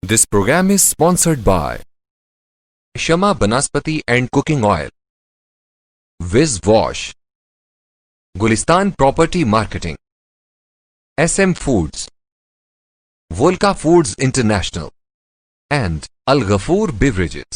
This program is sponsored by Shama Banaspati and Cooking Oil, Wiz Wash, Gulistan Property Marketing, SM Foods, Volca Foods International, and Al Ghafoor Beverages.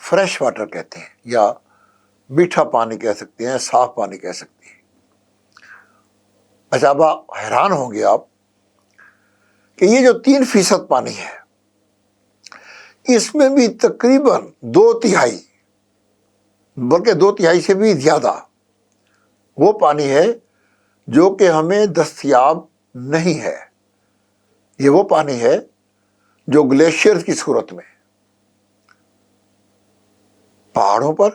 Fresh water کہتے ہیں، یا میٹھا پانی کہہ سکتے ہیں، صاف پانی کہہ سکتے ہیں۔ اچھا، اب حیران ہوں گے آپ کہ یہ جو 3% پانی ہے، اس میں بھی تقریباً 2/3، بلکہ 2/3 سے بھی زیادہ وہ پانی ہے جو کہ ہمیں دستیاب نہیں ہے۔ یہ وہ پانی ہے جو گلیشیئر کی صورت میں پہاڑوں پر،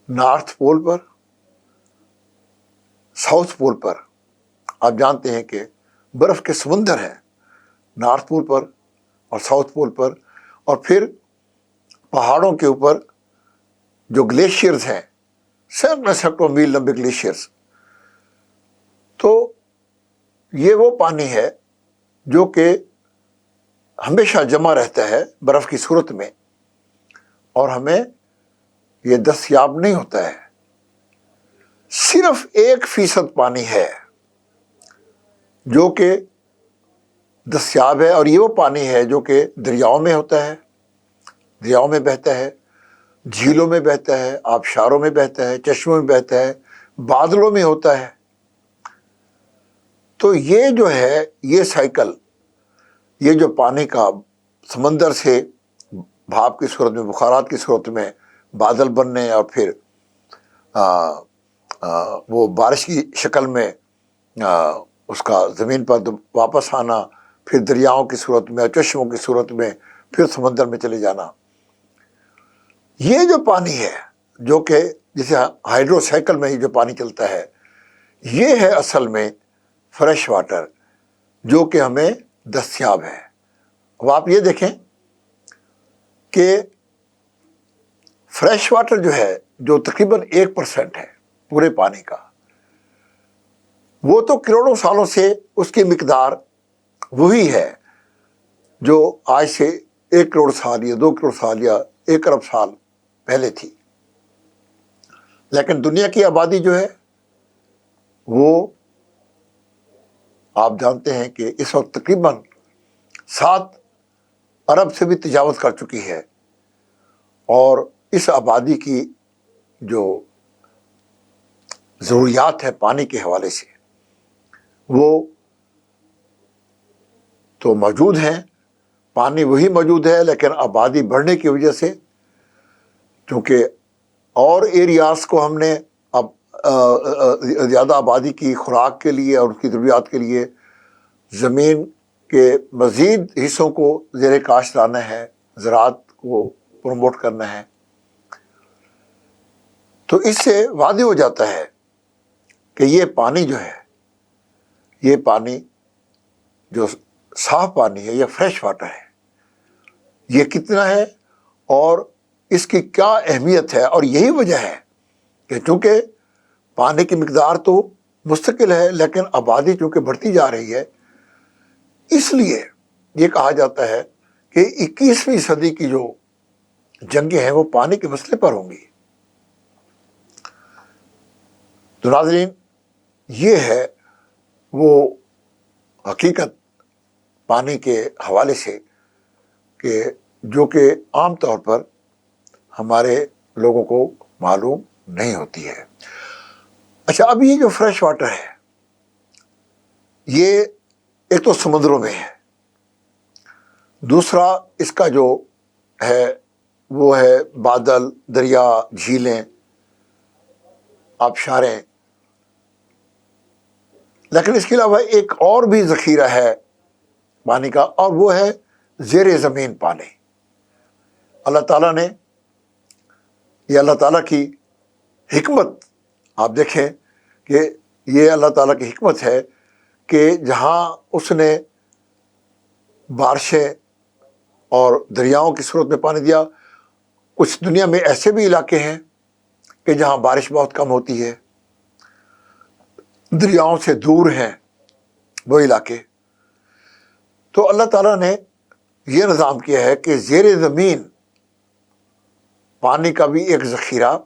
نارتھ پول پر، ساؤتھ پول پر، آپ جانتے ہیں کہ برف کے سمندر ہیں نارتھ پول پر اور ساؤتھ پول پر، اور پھر پہاڑوں کے اوپر جو گلیشیئرز ہیں، سینکڑوں میل لمبے گلیشیئرز۔ تو یہ وہ پانی ہے جو کہ ہمیشہ جمع رہتا ہے برف کی صورت میں، اور ہمیں یہ دستیاب نہیں ہوتا ہے۔ صرف 1% پانی ہے جو کہ دستیاب ہے، اور یہ وہ پانی ہے جو کہ دریاؤں میں ہوتا ہے، دریاؤں میں بہتا ہے، جھیلوں میں بہتا ہے، آبشاروں میں بہتا ہے، چشموں میں بہتا ہے، بادلوں میں ہوتا ہے۔ تو یہ جو ہے، یہ سائیکل، یہ جو پانی کا سمندر سے بھاپ کی صورت میں، بخارات کی صورت میں بادل بننے، اور پھر وہ بارش کی شکل میں اس کا زمین پر واپس آنا، پھر دریاؤں کی صورت میں، چشموں کی صورت میں، پھر سمندر میں چلے جانا، یہ جو پانی ہے جو کہ جسے ہائیڈرو سائیکل میں یہ جو پانی چلتا ہے، یہ ہے اصل میں فریش واٹر جو کہ ہمیں دستیاب ہے۔ اب آپ یہ دیکھیں کہ فریش واٹر جو ہے، جو تقریباً 1% ہے پورے پانی کا، وہ تو کروڑوں سالوں سے اس کی مقدار وہی ہے جو آج سے 1 کروڑ سال یا 2 کروڑ سال یا 1 ارب سال پہلے تھی۔ لیکن دنیا کی آبادی جو ہے وہ آپ جانتے ہیں کہ اس وقت تقریباً 7 ارب سے بھی تجاوز کر چکی ہے، اور اس آبادی کی جو ضروریات ہے پانی کے حوالے سے، وہ تو موجود ہیں، پانی وہی موجود ہے، لیکن آبادی بڑھنے کی وجہ سے، چونکہ اور ایریاز کو ہم نے اب زیادہ آبادی کی خوراک کے لیے اور اس کی ضروریات کے لیے زمین کے مزید حصوں کو زیر کاشت لانا ہے، زراعت کو پروموٹ کرنا ہے، تو اس سے واضح ہو جاتا ہے کہ یہ پانی جو ہے، یہ پانی جو صاف پانی ہے، یہ فریش واٹر ہے، یہ کتنا ہے اور اس کی کیا اہمیت ہے۔ اور یہی وجہ ہے کہ چونکہ پانی کی مقدار تو مستقل ہے، لیکن آبادی چونکہ بڑھتی جا رہی ہے، اس لیے یہ کہا جاتا ہے کہ 21ویں صدی کی جو جنگیں ہیں وہ پانی کے مسئلے پر ہوں گی۔ تو ناظرین، یہ ہے وہ حقیقت پانی کے حوالے سے کہ جو کہ عام طور پر ہمارے لوگوں کو معلوم نہیں ہوتی ہے۔ اچھا، اب یہ جو فریش واٹر ہے، یہ ایک تو سمندروں میں ہے، دوسرا اس کا جو ہے وہ ہے بادل، دریا، جھیلیں، آبشاریں، لیکن اس کے علاوہ ایک اور بھی ذخیرہ ہے پانی کا، اور وہ ہے زیر زمین پانی۔ اللہ تعالیٰ نے، یہ اللہ تعالیٰ کی حکمت، آپ دیکھیں کہ یہ اللہ تعالیٰ کی حکمت ہے کہ جہاں اس نے بارشیں اور دریاؤں کی صورت میں پانی دیا، کچھ دنیا میں ایسے بھی علاقے ہیں کہ جہاں بارش بہت کم ہوتی ہے، دریاؤں سے دور ہیں وہ علاقے، تو اللہ تعالیٰ نے یہ نظام کیا ہے کہ زیر زمین پانی کا بھی ایک ذخیرہ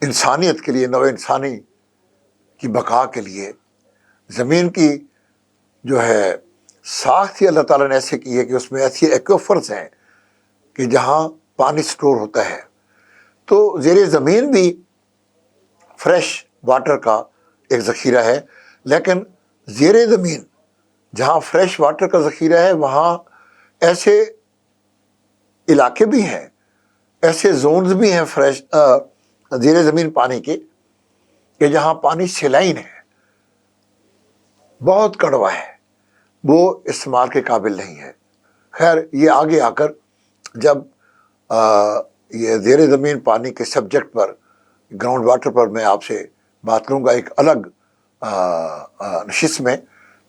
انسانیت کے لیے، نوع انسانی کی بقا کے لیے، زمین کی جو ہے ساخت ہی اللہ تعالیٰ نے ایسے کی ہے کہ اس میں ایسی ایکویفرز ہیں کہ جہاں پانی سٹور ہوتا ہے. تو زیر زمین بھی فریش واٹر کا ایک ذخیرہ ہے، لیکن زیر زمین جہاں فریش واٹر کا ذخیرہ ہے وہاں ایسے علاقے بھی ہیں، ایسے زونز بھی ہیں فریش زیر زمین پانی کے کہ جہاں پانی سیلائن ہے، بہت کڑوا ہے، وہ استعمال کے قابل نہیں ہے. خیر، یہ آگے آ کر جب یہ زیر زمین پانی کے سبجیکٹ پر، گراؤنڈ واٹر پر میں آپ سے بات کروں گا ایک الگ نشست میں،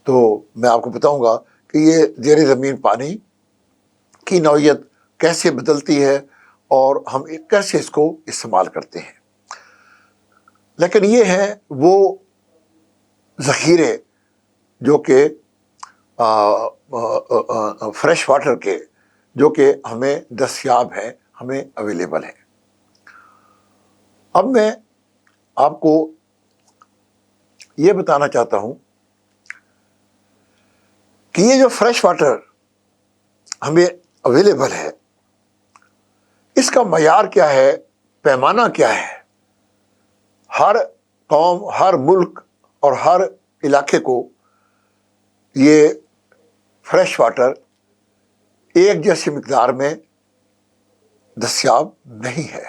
تو میں آپ کو بتاؤں گا کہ یہ زیر زمین پانی کی نوعیت کیسے بدلتی ہے اور ہم کیسے اس کو استعمال کرتے ہیں. لیکن یہ ہیں وہ ذخیرے جو کہ فریش واٹر کے، جو کہ ہمیں دستیاب ہیں، ہمیں اویلیبل ہیں. اب میں آپ کو یہ بتانا چاہتا ہوں کہ یہ جو فریش واٹر ہمیں اویلیبل ہے، اس کا معیار کیا ہے، پیمانہ کیا ہے. ہر قوم، ہر ملک اور ہر علاقے کو یہ فریش واٹر ایک جیسی مقدار میں دستیاب نہیں ہے،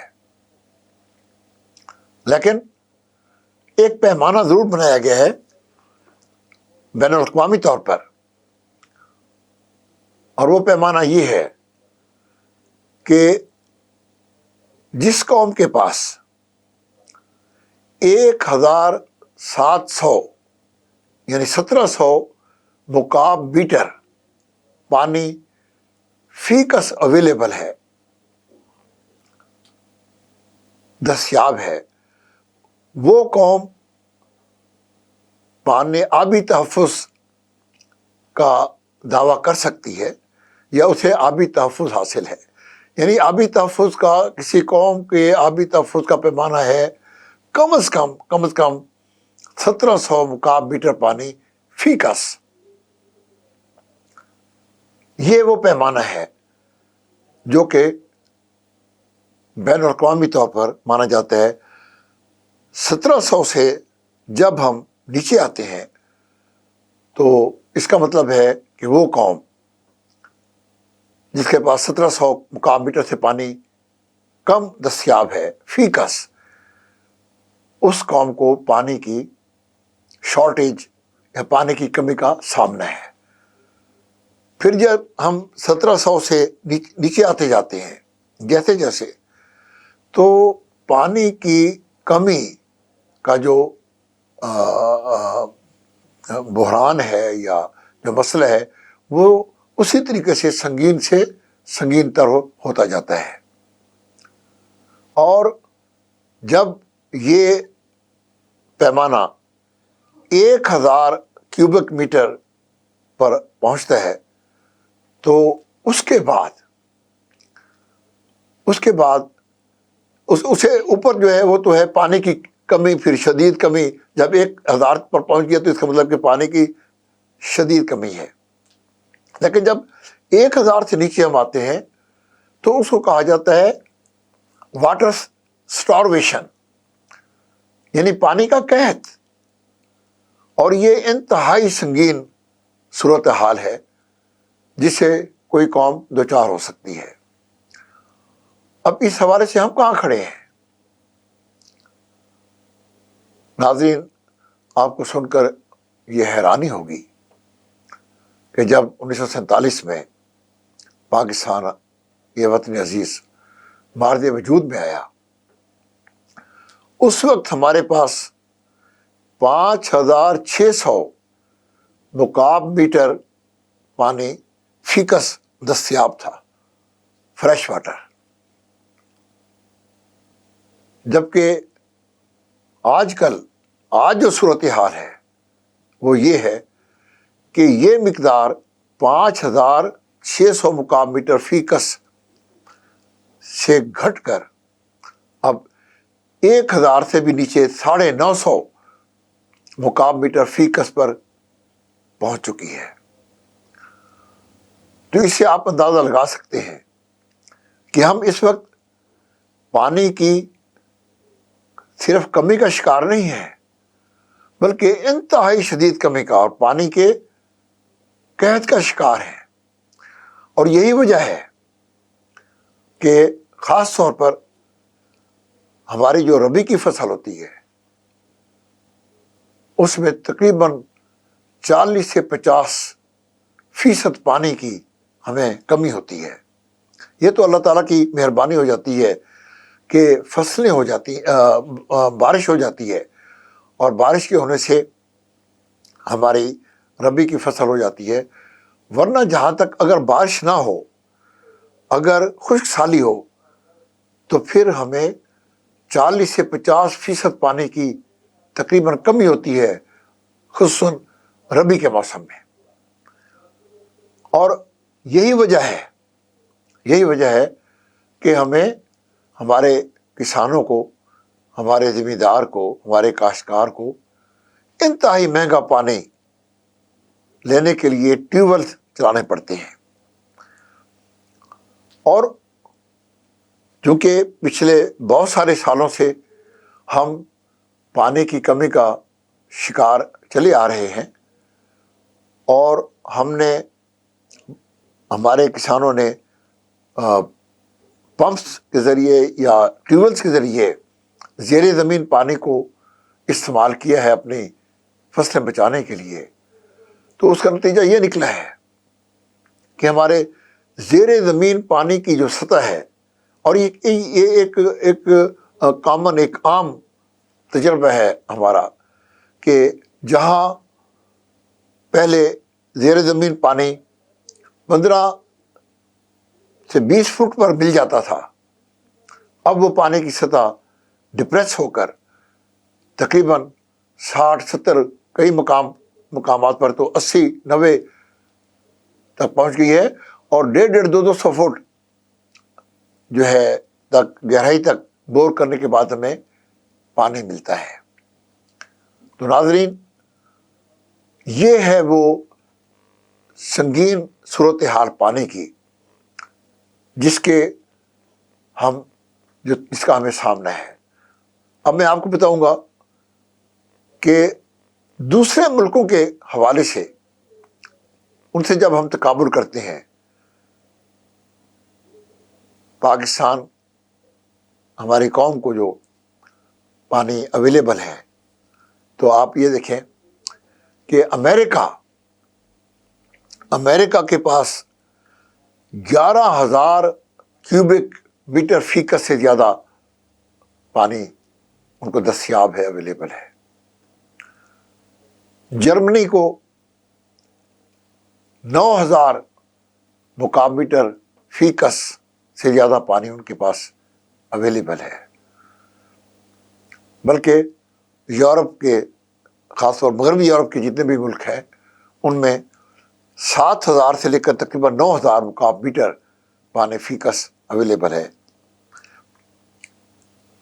لیکن ایک پیمانہ ضرور بنایا گیا ہے بین الاقوامی طور پر، اور وہ پیمانہ یہ ہے کہ جس قوم کے پاس 1700 یعنی 1700 مکعب میٹر پانی فی کس اویلیبل ہے، دستیاب ہے، وہ قوم پانی آبی تحفظ کا دعویٰ کر سکتی ہے یا اسے آبی تحفظ حاصل ہے. یعنی آبی تحفظ کا، کسی قوم کے آبی تحفظ کا پیمانہ ہے کم از کم 1700 مکعب میٹر پانی فی کس. یہ وہ پیمانہ ہے جو کہ بین الاقوامی طور پر مانا جاتا ہے. 1700 سے جب ہم نیچے آتے ہیں تو اس کا مطلب ہے کہ وہ قوم جس کے پاس 1700 مکعب میٹر سے پانی کم دستیاب ہے فی کس، اس قوم کو پانی کی شارٹیج یا پانی کی کمی کا سامنا ہے. پھر جب ہم 1700 سے نیچے آتے جاتے ہیں جیسے جیسے، تو پانی کی کمی کا جو بحران ہے یا جو مسئلہ ہے، وہ اسی طریقے سے سنگین تر ہوتا جاتا ہے. اور جب یہ پیمانہ 1000 کیوبک میٹر پر پہنچتا ہے تو اس کے بعد اسے اوپر جو ہے وہ تو ہے پانی کی کمی، پھر شدید کمی. جب 1000 پر پہنچ گیا تو اس کا مطلب کہ پانی کی شدید کمی ہے. لیکن جب 1000 سے نیچے ہم آتے ہیں تو اس کو کہا جاتا ہے واٹر سٹارویشن، یعنی پانی کا قحط. اور یہ انتہائی سنگین صورتحال ہے جس سے کوئی قوم دوچار ہو سکتی ہے. اب اس حوالے سے ہم کہاں کھڑے ہیں؟ ناظرین، آپ کو سن کر یہ حیرانی ہوگی کہ جب 1947 میں پاکستان، یہ وطن عزیز، مارد وجود میں آیا، اس وقت ہمارے پاس 5600 مکعب میٹر پانی فی کس دستیاب تھا، فریش واٹر. جبکہ آج جو صورتحال ہے وہ یہ ہے کہ یہ مقدار 5600 مکعب میٹر فی کس سے گھٹ کر اب 1000 سے بھی نیچے 950 مکعب میٹر فی کس پر پہنچ چکی ہے. تو اس سے آپ اندازہ لگا سکتے ہیں کہ ہم اس وقت پانی کی صرف کمی کا شکار نہیں ہیں، بلکہ انتہائی شدید کمی کا اور پانی کے قحط کا شکار ہیں۔ اور یہی وجہ ہے کہ خاص طور پر ہماری جو ربی کی فصل ہوتی ہے اس میں تقریباً 40 سے 50% پانی کی ہمیں کمی ہوتی ہے۔ یہ تو اللہ تعالیٰ کی مہربانی ہو جاتی ہے کہ فصلیں ہو جاتی بارش ہو جاتی ہے، اور بارش کے ہونے سے ہماری ربی کی فصل ہو جاتی ہے، ورنہ جہاں تک اگر بارش نہ ہو، اگر خشک سالی ہو، تو پھر ہمیں 40 سے 50% پانی کی تقریباً کمی ہوتی ہے، خصوصاً ربی کے موسم میں۔ اور یہی وجہ ہے کہ ہمیں ہمارے کسانوں کو، ہمارے زمیندار کو، ہمارے کاشتکار کو انتہائی مہنگا پانی لینے کے لیے ٹیوب ویل چلانے پڑتے ہیں۔ اور چونکہ پچھلے بہت سارے سالوں سے ہم پانی کی کمی کا شکار چلے آ رہے ہیں، اور ہمارے کسانوں نے پمپس کے ذریعے یا ٹیوبویلس کے ذریعے زیر زمین پانی کو استعمال کیا ہے اپنی فصلیں بچانے کے لیے، تو اس کا نتیجہ یہ نکلا ہے کہ ہمارے زیر زمین پانی کی جو سطح ہے، اور یہ ایک کامن، ایک عام تجربہ ہے ہمارا، کہ جہاں پہلے زیر زمین پانی 15 سے 20 فٹ پر مل جاتا تھا، اب وہ پانی کی سطح ڈپریس ہو کر تقریباً 60-70، کئی مقامات پر تو 80-90 تک پہنچ گئی ہے، اور 150-200 فٹ جو ہے گہرائی تک بور کرنے کے بعد ہمیں پانی ملتا ہے۔ تو ناظرین، یہ ہے وہ سنگین صورتحال پانی کی جس کا ہمیں سامنا ہے۔ اب میں آپ کو بتاؤں گا کہ دوسرے ملکوں کے حوالے سے ان سے جب ہم تقابل کرتے ہیں، پاکستان، ہماری قوم کو جو پانی اویلیبل ہے، تو آپ یہ دیکھیں کہ امریکہ کے پاس 11,000 کیوبک میٹر فی گز سے زیادہ پانی ان کو دستیاب ہے، اویلیبل ہے۔ جرمنی کو 9,000 مکعب میٹر فی گز سے زیادہ پانی ان کے پاس اویلیبل ہے، بلکہ یورپ کے، خاص طور مغربی یورپ کے جتنے بھی ملک ہیں، ان میں 7,000 سے لے کر تقریباً 9,000 مکعب میٹر پانی فی گز اویلیبل ہے۔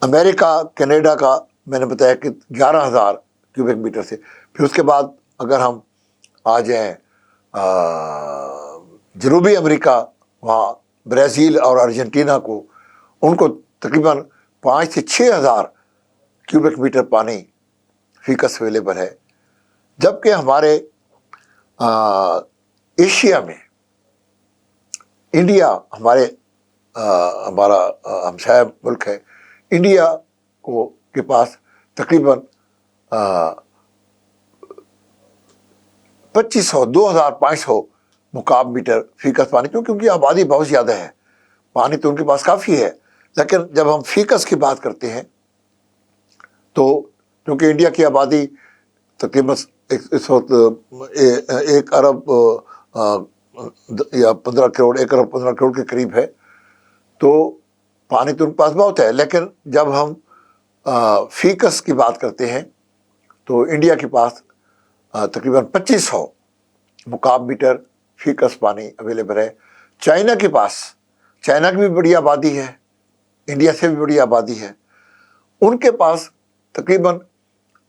امریکہ، کینیڈا کا میں نے بتایا کہ 11,000 کیوبک میٹر سے، پھر اس کے بعد اگر ہم آ جائیں جنوبی امریکہ، وہاں برازیل اور ارجنٹینا کو، ان کو تقریباً 5,000 سے 6,000 کیوبک میٹر پانی فی گز اویلیبل ہے، جبکہ ہمارے ایشیا میں انڈیا، ہمارا ہمسایہ ملک ہے، انڈیا کے پاس تقریباً 2,500 مکعب میٹر فی گز پانی، کیونکہ ان کی آبادی بہت زیادہ ہے، پانی تو ان کے پاس کافی ہے، لیکن جب ہم فی گز کی بات کرتے ہیں تو کیونکہ انڈیا کی آبادی تقریباً اس وقت 1 ارب یا 15 کروڑ، 1 ارب 15 کروڑ کے قریب ہے، تو پانی تو ان کے پاس بہت ہے، لیکن جب ہم فی گز کی بات کرتے ہیں تو انڈیا کے پاس تقریباً 2,500 مکعب میٹر فی گز پانی اویلیبل ہے۔ چائنا کے پاس، چائنا کی بھی بڑی آبادی ہے، انڈیا سے بھی بڑی آبادی ہے، ان کے پاس تقریباً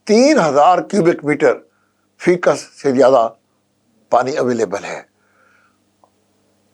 3,000 کیوبک میٹر فی گز سے زیادہ پانی اویلیبل ہے۔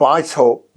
500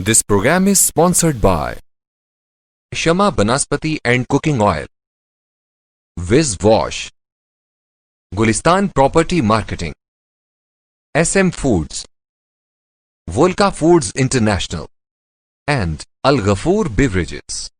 This program is sponsored by Shama Banaspati and Cooking Oil, Viz Wash, Gulistan Property Marketing, SM Foods, Volca Foods International, and Al Ghafoor Beverages.